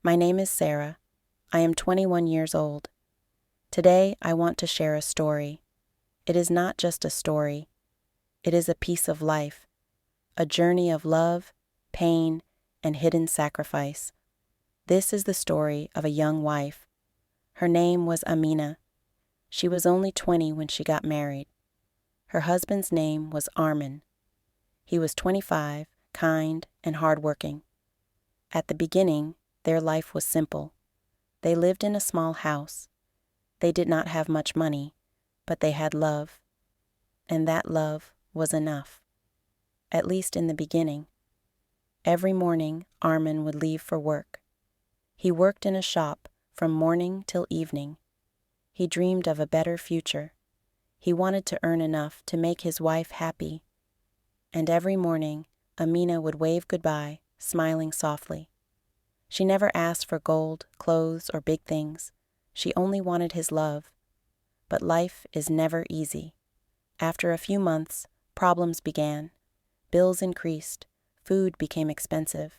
My name is Sarah. I am 21 years old. Today, I want to share a story. It is not just a story. It is a piece of life, a journey of love, pain, and hidden sacrifice. This is the story of a young wife. Her name was Amina. She was only 20 when she got married. Her husband's name was Arman. He was 25, kind, and hardworking. At the beginning, their life was simple. They lived in a small house. They did not have much money, but they had love. And that love was enough. At least in the beginning. Every morning, Arman would leave for work. He worked in a shop from morning till evening. He dreamed of a better future. He wanted to earn enough to make his wife happy. And every morning, Amina would wave goodbye, smiling softly. She never asked for gold, clothes, or big things. She only wanted his love. But life is never easy. After a few months, problems began. Bills increased. Food became expensive.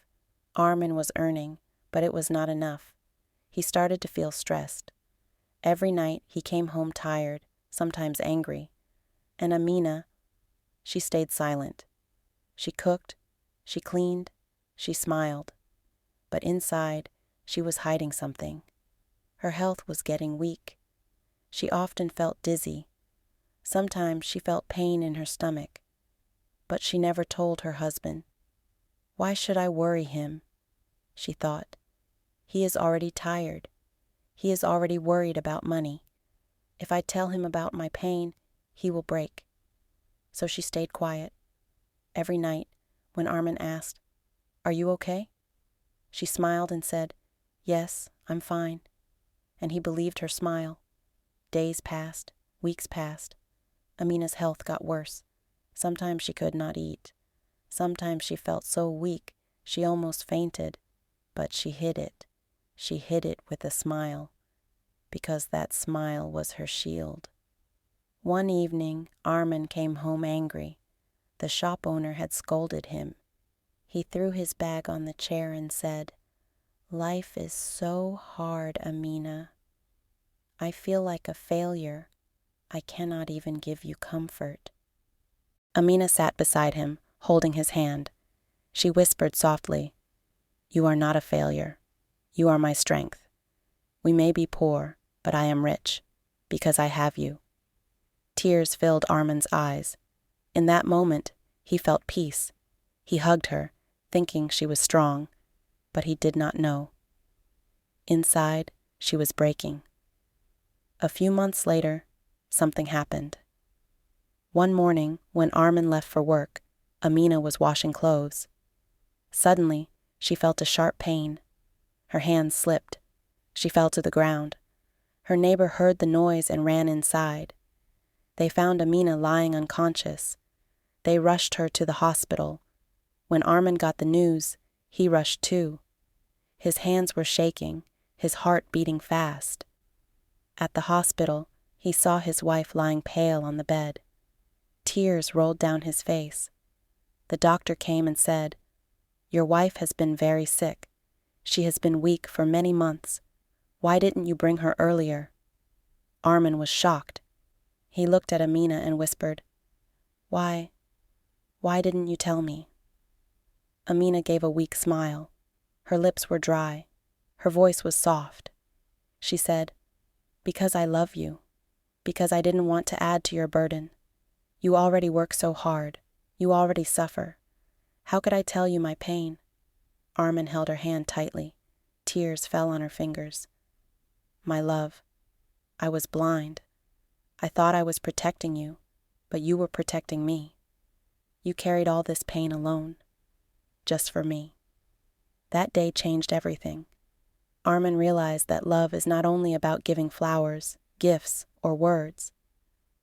Arman was earning, but it was not enough. He started to feel stressed. Every night he came home tired, sometimes angry. And Amina, she stayed silent. She cooked, she cleaned, she smiled. But inside, she was hiding something. Her health was getting weak. She often felt dizzy. Sometimes she felt pain in her stomach. But she never told her husband. Why should I worry him? She thought. He is already tired. He is already worried about money. If I tell him about my pain, he will break. So she stayed quiet. Every night, when Arman asked, "Are you okay?" she smiled and said, "Yes, I'm fine." And he believed her smile. Days passed, weeks passed. Amina's health got worse. Sometimes she could not eat. Sometimes she felt so weak she almost fainted. But she hid it. She hid it with a smile, because that smile was her shield. One evening, Arman came home angry. The shop owner had scolded him. He threw his bag on the chair and said, "Life is so hard, Amina. I feel like a failure. I cannot even give you comfort." Amina sat beside him, holding his hand. She whispered softly, "You are not a failure. You are my strength. We may be poor, but I am rich, because I have you." Tears filled Arman's eyes. In that moment, he felt peace. He hugged her, thinking she was strong, but he did not know. Inside, she was breaking. A few months later, something happened. One morning, when Arman left for work, Amina was washing clothes. Suddenly, she felt a sharp pain. Her hand slipped. She fell to the ground. Her neighbor heard the noise and ran inside. They found Amina lying unconscious. They rushed her to the hospital. When Arman got the news, he rushed too. His hands were shaking, his heart beating fast. At the hospital, he saw his wife lying pale on the bed. Tears rolled down his face. The doctor came and said, "Your wife has been very sick. She has been weak for many months. Why didn't you bring her earlier?" Arman was shocked. He looked at Amina and whispered, Why didn't you tell me?" Amina gave a weak smile. Her lips were dry. Her voice was soft. She said, "Because I love you. Because I didn't want to add to your burden. You already work so hard. You already suffer. How could I tell you my pain?" Arman held her hand tightly. Tears fell on her fingers. "My love, I was blind. I thought I was protecting you, but you were protecting me. You carried all this pain alone, just for me." That day changed everything. Arman realized that love is not only about giving flowers, gifts, or words.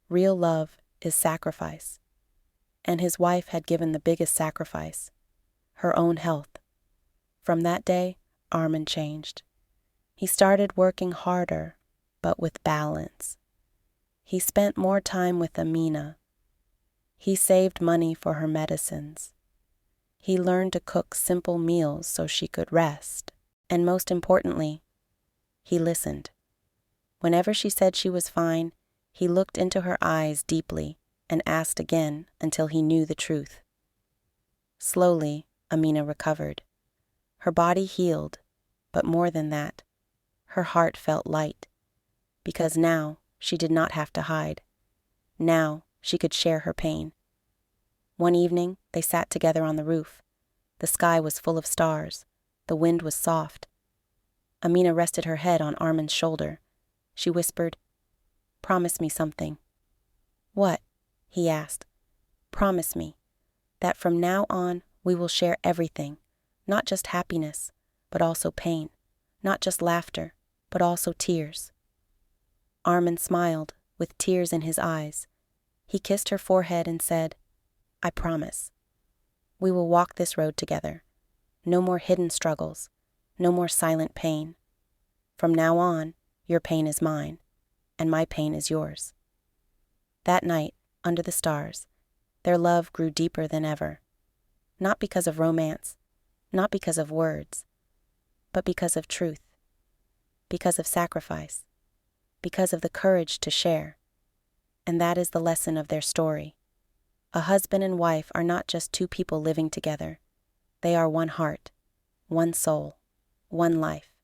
Real love is sacrifice. And his wife had given the biggest sacrifice, her own health. From that day, Arman changed. He started working harder, but with balance. He spent more time with Amina. He saved money for her medicines. He learned to cook simple meals so she could rest. And most importantly, he listened. Whenever she said she was fine, he looked into her eyes deeply and asked again until he knew the truth. Slowly, Amina recovered. Her body healed, but more than that, her heart felt light, because now she did not have to hide. Now she could share her pain. One evening, they sat together on the roof. The sky was full of stars. The wind was soft. Amina rested her head on Arman's shoulder. She whispered, "Promise me something." "What?" he asked. "Promise me that from now on we will share everything, not just happiness, but also pain, not just laughter, but also tears." Arman smiled, with tears in his eyes. He kissed her forehead and said, "I promise. We will walk this road together. No more hidden struggles, no more silent pain. From now on, your pain is mine, and my pain is yours." That night, under the stars, their love grew deeper than ever. Not because of romance, not because of words, but because of truth, because of sacrifice, because of the courage to share. And that is the lesson of their story. A husband and wife are not just two people living together. They are one heart, one soul, one life.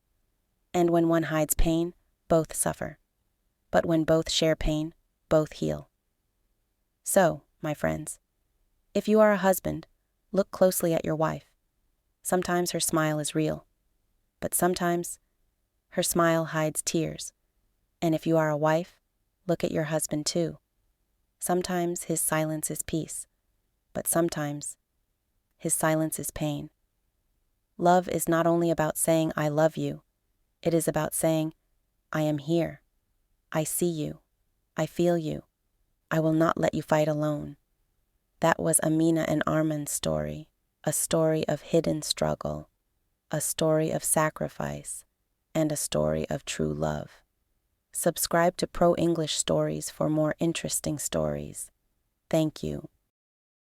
And when one hides pain, both suffer. But when both share pain, both heal. So, my friends, if you are a husband, look closely at your wife. Sometimes her smile is real, but sometimes her smile hides tears. And if you are a wife, look at your husband too. Sometimes his silence is peace, but sometimes his silence is pain. Love is not only about saying "I love you," it is about saying, "I am here. I see you. I feel you. I will not let you fight alone." That was Amina and Arman's story, a story of hidden struggle, a story of sacrifice, and a story of true love. Subscribe to Pro English Stories for more interesting stories. Thank you.